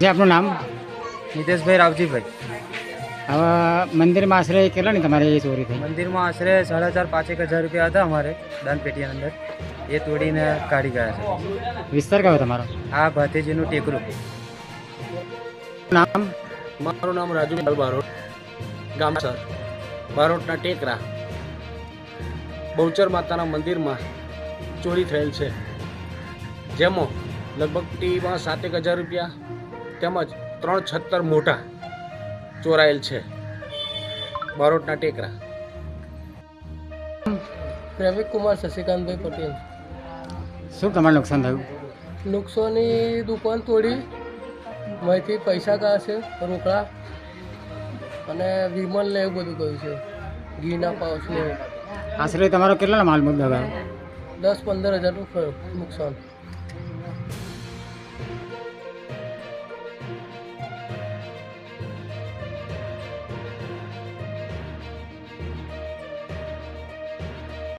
જે આપનું નામ? નિતેશભાઈ રાવજીભાઈ. હવે મંદિરમાં આશરે કેટલાની તમારી ચોરી થઈ? મંદિરમાં આશરે 4,500-5,000 રૂપિયા હતા અમારે દાન પેટીની અંદર, એ તોડીને કાઢી ગયા છે. વિસ્તાર કયો તમારો? આ ભાતીજીનું ટેકરું. નામ? મારું નામ રાજુભાઈ બારોટ, ગામ સર બારોટના ટેકરા. બહુચર માતાના મંદિરમાં ચોરી થયેલ છે, જેમાં લગભગ ટીમાં 7,000 રૂપિયા તેમજ 3 છત્તર મોટા ચોરાયેલ છે. બારોટના ટેકરા. પ્રેમિક કુમાર શશિકાંતભાઈ પટેલ. શું તમારે નુકસાન થયું? નુકસાની દુકાન તોડી, માંથી પૈસા કાઢશે રોકડા અને વિમલ ને એવું બધું કહ્યું છે, ઘીના પાઉચ ને. આશરે તમારો કેટલાનો માલ મુદ્દો ગયો? 10-15 હજારનું નુકસાન.